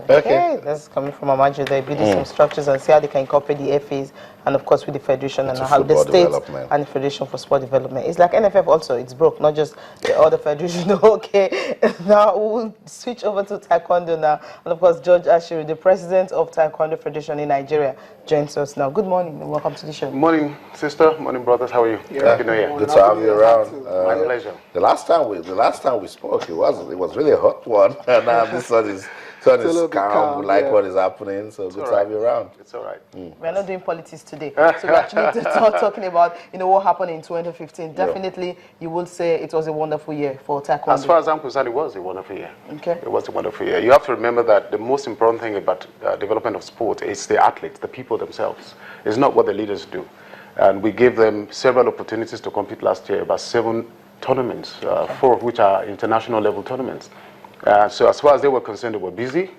Okay, that's coming from Amaju. They're building some structures and see how they can incorporate the FAs and, of course, with the federation and how the state and the Federation for Sport Development. It's like NFF also, it's broke, not just the other federation. Okay, now we'll switch over to Taekwondo now. And, of course, George Ashiru, the president of Taekwondo Federation in Nigeria, joins us now. Good morning and welcome to the show. Morning, sister. Morning, brothers. How are you? Yeah. Happy New Year. Good to have you around. My pleasure. The last time we spoke, it was really a hot one, and now this one is calm. We like what is happening, so good to have you around. It's all right. We're not doing politics today, so we're actually talking about what happened in 2015. Definitely, you will say it was a wonderful year for Taekwondo. As far as I'm concerned, it was a wonderful year. Okay. It was a wonderful year. You have to remember that the most important thing about development of sport is the athletes, the people themselves. It's not what the leaders do. And we gave them several opportunities to compete last year, about 7 tournaments, 4 of which are international level tournaments. So as far as they were concerned, they were busy.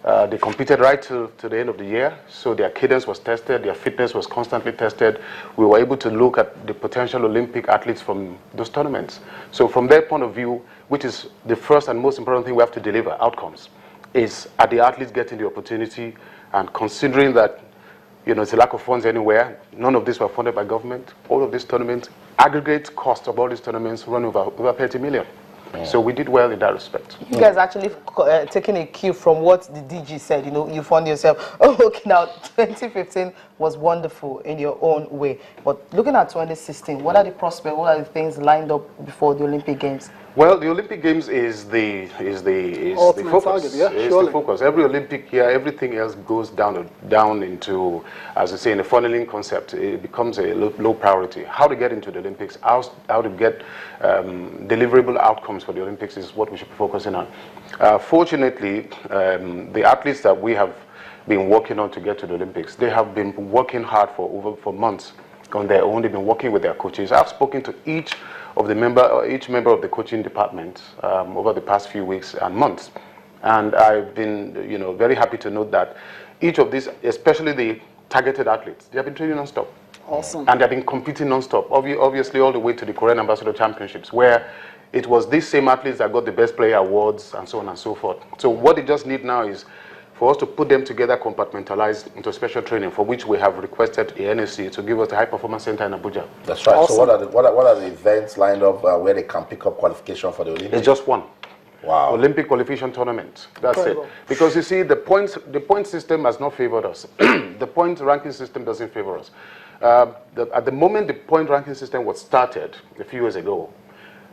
They competed right to the end of the year, so their cadence was tested, their fitness was constantly tested. We were able to look at the potential Olympic athletes from those tournaments. So from their point of view, which is the first and most important thing we have to deliver, outcomes, is are the athletes getting the opportunity, and considering that it's a lack of funds anywhere, none of these were funded by government, all of these tournaments, aggregate cost of all these tournaments run over 30 million. So we did well in that respect. You guys actually taking a cue from what the DG said. You found yourself, okay, now 2015 was wonderful in your own way. But looking at 2016, what are the prospects, what are the things lined up before the Olympic Games? Well, the Olympic Games is the focus. Target, yeah, it's the focus. Every Olympic year, everything else goes down into, as I say, in a funneling concept. It becomes a low priority. How to get into the Olympics, how to get deliverable outcomes for the Olympics is what we should be focusing on. Fortunately, the athletes that we have been working on to get to the Olympics, they have been working hard for months on their own. They've been working with their coaches. I've spoken to each member of the coaching department over the past few weeks and months, and I've been very happy to note that each of these, especially the targeted athletes, they have been training non-stop. Awesome. And they've been competing non-stop, obviously all the way to the Korean Ambassador Championships, where it was these same athletes that got the best player awards and so on and so forth. So what they just need now is for us to put them together, compartmentalized into special training, for which we have requested the NSC to give us the High Performance Center in Abuja. That's right. Awesome. So what are the events lined up where they can pick up qualification for the Olympics? It's just one. Wow. Olympic qualification tournament. That's it. Because you see, the point system has not favored us. The point ranking system doesn't favor us. At the moment the point ranking system was started a few years ago,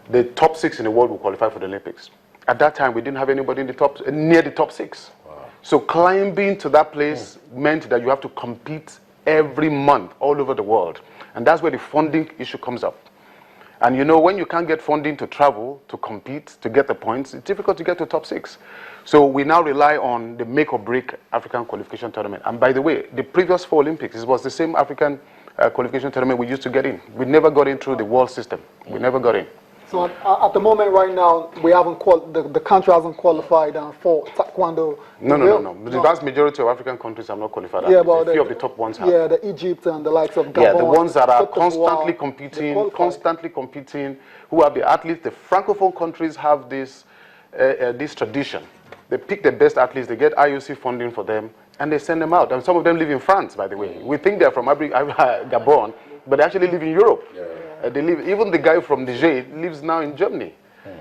the top 6 in the world will qualify for the Olympics. At that time, we didn't have anybody in near the top 6. So climbing to that place meant that you have to compete every month all over the world. And that's where the funding issue comes up. And when you can't get funding to travel, to compete, to get the points, it's difficult to get to top 6. So we now rely on the make or break African qualification tournament. And by the way, the previous 4 Olympics, it was the same African qualification tournament we used to get in. We never got in through the world system. We never got in. So at the moment right now, we haven't the country hasn't qualified for Taekwondo. No. The vast majority of African countries are not qualified. Yeah, but a few of the top ones have. Yeah, the Egypt and the likes of Gabon. Yeah, the ones that are constantly competing, who have the athletes. The Francophone countries have this tradition. They pick the best athletes, they get IOC funding for them, and they send them out. And some of them live in France, by the way. We think they're from Gabon, but they actually live in Europe. Even the guy from Niger lives now in Germany.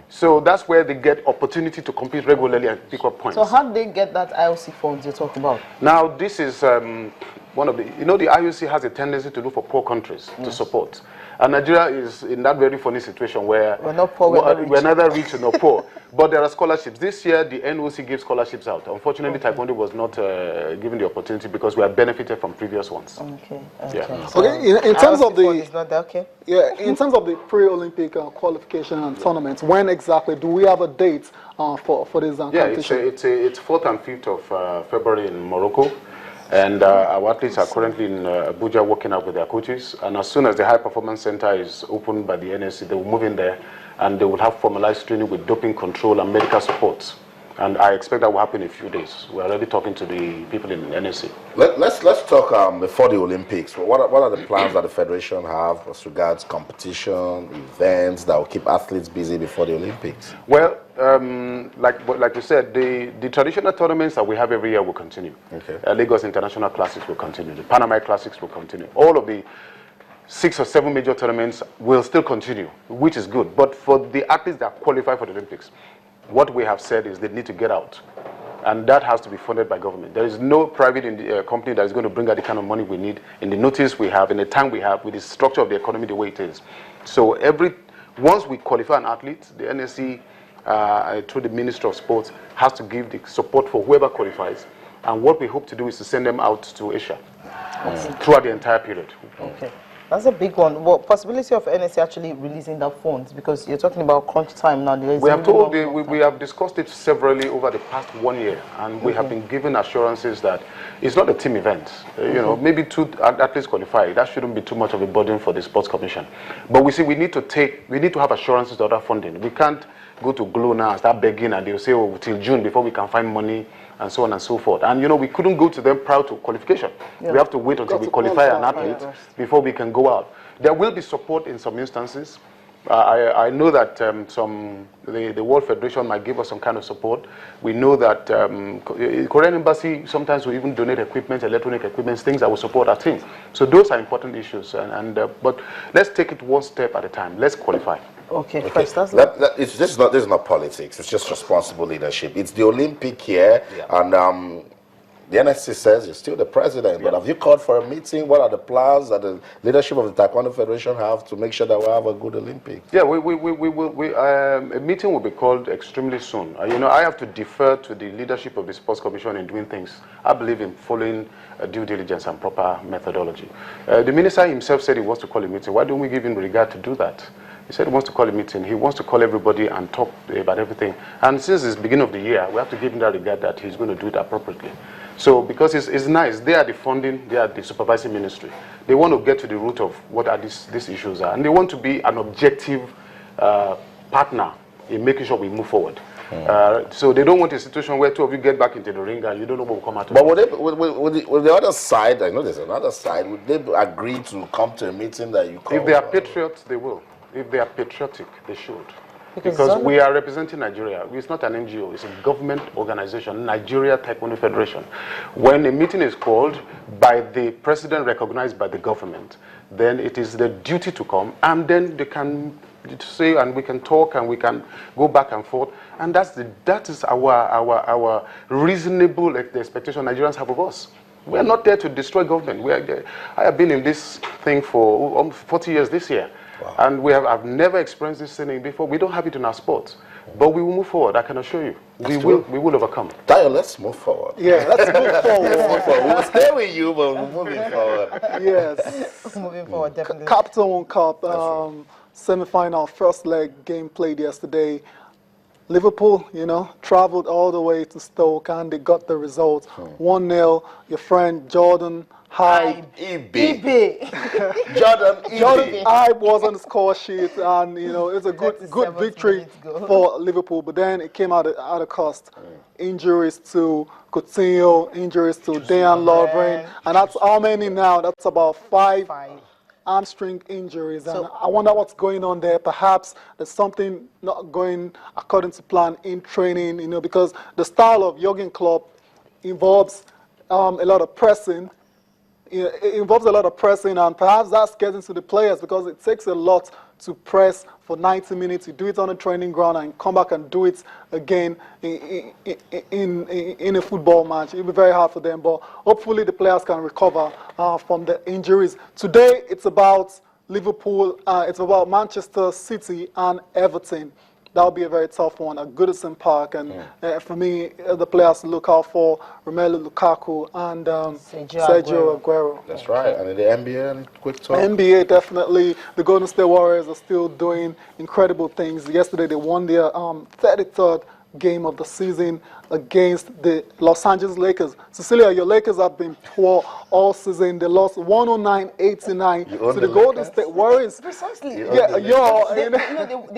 So that's where they get opportunity to compete regularly and pick up points. So how do they get that IOC funds you're talking about? Now, this is one of the, the IOC has a tendency to look for poor countries to support. And Nigeria is in that very funny situation where we're not poor, we're neither rich nor poor. But there are scholarships. This year, the NOC gave scholarships out. Unfortunately, Taekwondo was not given the opportunity because we have benefited from previous ones. Okay. Yeah. So in terms of the is not that okay? Yeah, in terms of the pre-Olympic qualification and tournaments, when exactly do we have a date for this competition? It's 4th and 5th of February in Morocco. And our athletes are currently in Abuja working out with their coaches. And as soon as the High Performance Center is opened by the NSC, they will move in there and they will have formalized training with doping control and medical support. And I expect that will happen in a few days. We're already talking to the people in NSC. Let's talk before the Olympics. What are the plans that the Federation have as regards competition, events that will keep athletes busy before the Olympics? Well, like we said, the traditional tournaments that we have every year will continue. Okay. Lagos International Classics will continue. The Panama Classics will continue. All of the 6 or 7 major tournaments will still continue, which is good. But for the athletes that qualify for the Olympics, what we have said is they need to get out. And that has to be funded by government. There is no private company that is going to bring out the kind of money we need in the notice we have, in the time we have, with the structure of the economy the way it is. So once we qualify an athlete, the NSC, through the Ministry of Sports, has to give the support for whoever qualifies. And what we hope to do is to send them out to Asia throughout the entire period. Okay. That's a big one. Well, possibility of NSC actually releasing that funds, because you're talking about crunch time now. We have discussed it severally over the past 1 year, and we have been given assurances that it's not a team event. You know, maybe 2 athletes qualify. That shouldn't be too much of a burden for the Sports Commission. But we need to have assurances of that funding. We can't go to GLO now and start begging, and they'll say, oh, till June before we can find money, and so on and so forth. And, you know, we couldn't go to them prior to qualification. Yeah. We have to wait until we qualify an athlete before we can go out. There will be support in some instances. I know that the World Federation might give us some kind of support. We know that Korean Embassy sometimes will even donate equipment, electronic equipment, things that will support our teams. So those are important issues. But let's take it one step at a time. Let's qualify. Okay. First, this is not politics. It's just responsible leadership. It's the Olympic year, and the NSC says you're still the president. But have you called for a meeting? What are the plans that the leadership of the Taekwondo Federation have to make sure that we have a good Olympics? Yeah, a meeting will be called extremely soon. You know, I have to defer to the leadership of the Sports Commission in doing things. I believe in following due diligence and proper methodology. The minister himself said he wants to call a meeting. Why don't we give him regard to do that? He said he wants to call a meeting. He wants to call everybody and talk about everything. And since it's the beginning of the year, we have to give him that regard that he's going to do it appropriately. So, because it's nice, they are the funding, they are the supervising ministry. They want to get to the root of what are these issues are. And they want to be an objective partner in making sure we move forward. So they don't want a situation where 2 of you get back into the ring and you don't know what will come out of it. But would the other side, I know there's another side, would they agree to come to a meeting that you call? If they are patriots, they will. If they are patriotic, they should. Because we are representing Nigeria. It's not an NGO, it's a government organization, Nigeria Taekwondo Federation. When a meeting is called by the president recognized by the government, then it is the duty to come, and then they can say, and we can talk, and we can go back and forth. And that is our reasonable expectation Nigerians have of us. We are not there to destroy government. I have been in this thing for almost 40 years this year. Wow. And I've never experienced this thing before. We don't have it in our sports. But we will move forward, I can assure you. We will overcome. Tayo, let's move forward. Yeah, let's move forward. We will stay with you, but we're moving forward. Yes. Moving forward, definitely. Capital Cup, semi-final, first leg game played yesterday. Liverpool, you know, traveled all the way to Stoke and they got the result. 1-0. Your friend Jordan Hyde. Jordan Hyde was on the score sheet, and you know it's a good victory for Liverpool. But then it came at a cost. Injuries to Coutinho, injuries to Dejan Lovren, and that's how many now? That's about 5 hamstring injuries, and I wonder what's going on there. Perhaps there's something not going according to plan in training, you know, because the style of Jurgen Klopp involves a lot of pressing. It involves a lot of pressing, and perhaps that's getting to the players because it takes a lot to press for 90 minutes. You do it on a training ground and come back and do it again in a football match. It'll be very hard for them, but hopefully the players can recover from the injuries. Today, it's about Liverpool, it's about Manchester City and Everton. That'll be a very tough one at Goodison Park, and for me, the players to look out for Romelu Lukaku and Sergio Aguero. That's right. And in the NBA, any quick talk? NBA, definitely. The Golden State Warriors are still doing incredible things. Yesterday, they won their 33rd game of the season against the Los Angeles Lakers. Cecilia, your Lakers have been poor all season. They lost 109-89 to the Golden State Warriors. Precisely. They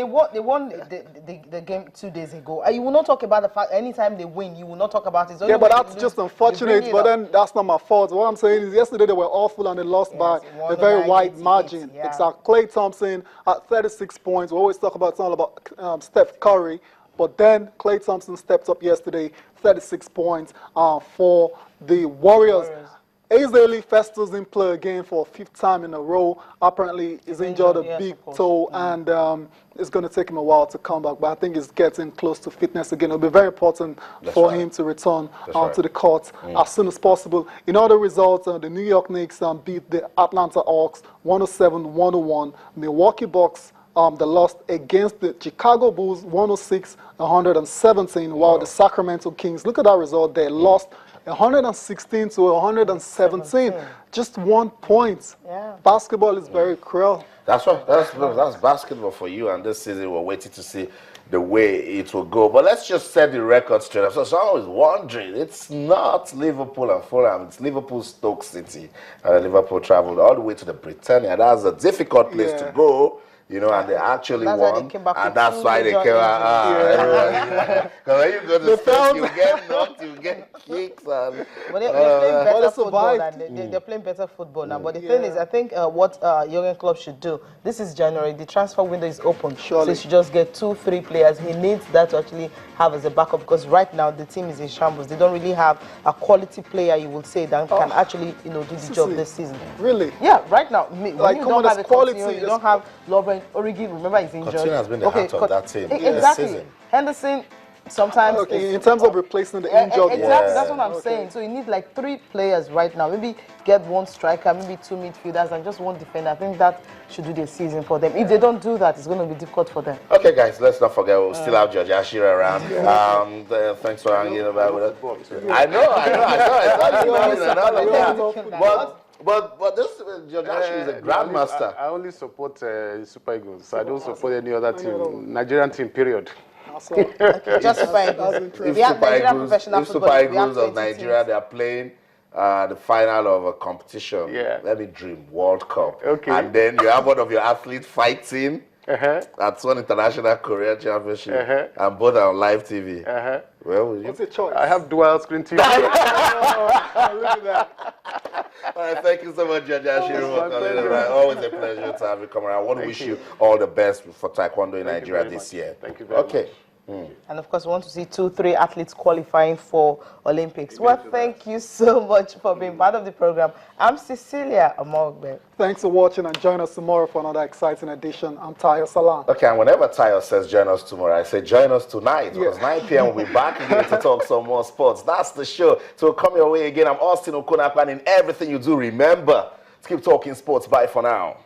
won the game 2 days ago. And you will not talk about the fact anytime they win, you will not talk about it. So but that's just unfortunate. But then that's not my fault. What I'm saying is yesterday they were awful and they lost by a very wide margin. Exactly. Klay Thompson at 36 points. We always talk about Steph Curry. But then Klay Thompson stepped up yesterday, 36 points for the Warriors. Aizeli Festus didn't play again for a 5th time in a row. Apparently, he's injured a big toe, and it's going to take him a while to come back. But I think he's getting close to fitness again. It'll be very important for him to return to the court as soon as possible. In other results, the New York Knicks beat the Atlanta Hawks 107-101. Milwaukee Bucks they lost against the Chicago Bulls 106-117, while the Sacramento Kings, look at that result, they lost 116-117, just 1 point. Basketball is very cruel. That's right. That's basketball for you, and this season we're waiting to see the way it will go. But let's just set the record straight. So someone is wondering, it's not Liverpool and Fulham, it's Liverpool Stoke City. Liverpool traveled all the way to the Britannia. That's a difficult place to go. You know, and they actually won, and that's why they came out. Because when you go to Stoke, you get knocked, you get kicks, and they're playing better football now. But the thing is, I think what Jurgen Klopp should do, this is January, the transfer window is open. So he should just get 2-3 players. He needs that to actually have as a backup, because right now the team is in shambles. They don't really have a quality player, you would say, that can actually, do the job this season. Really? Yeah, right now. Like, you don't have quality, you don't have Lovren Origi, remember he's injured. Coutinho has been the heart of that team. Exactly. Henderson, sometimes. In terms of replacing the injured. Exactly, that's what I'm saying. So you need like 3 players right now. Maybe get 1 striker, maybe 2 midfielders, and just 1 defender. I think that should do the season for them. If they don't do that, it's going to be difficult for them. Okay, guys, let's not forget, we'll still have George Ashira around. Thanks for hanging about with us. I know. But this George Ashira is a grandmaster. I only support Super Eagles. I don't support any other team, Nigerian team, period. Just Super Eagles. If Super Eagles of Nigeria, they are playing the final of a competition. Let me dream, World Cup. And then you have one of your athletes fighting at one international Korean championship, and both are on live TV. Well, what's the choice? I have dual screen TV. Look at that. All right, thank you so much, George Ashira, for coming around. Always a pleasure to have you come around. I want to wish you all the best for Taekwondo in Nigeria this year. Thank you very much. And of course, we want to see 2-3 athletes qualifying for Olympics. Well, thank you so much for being part of the program. I'm Cecilia Amogbe. Thanks for watching, and join us tomorrow for another exciting edition. I'm Tayo Salam. Okay, and whenever Tayo says join us tomorrow, I say join us tonight, because 9 p.m. we'll be back again to talk some more sports. That's the show. So come your way again. I'm Austin Okunakwan. In everything you do, remember to keep talking sports. Bye for now.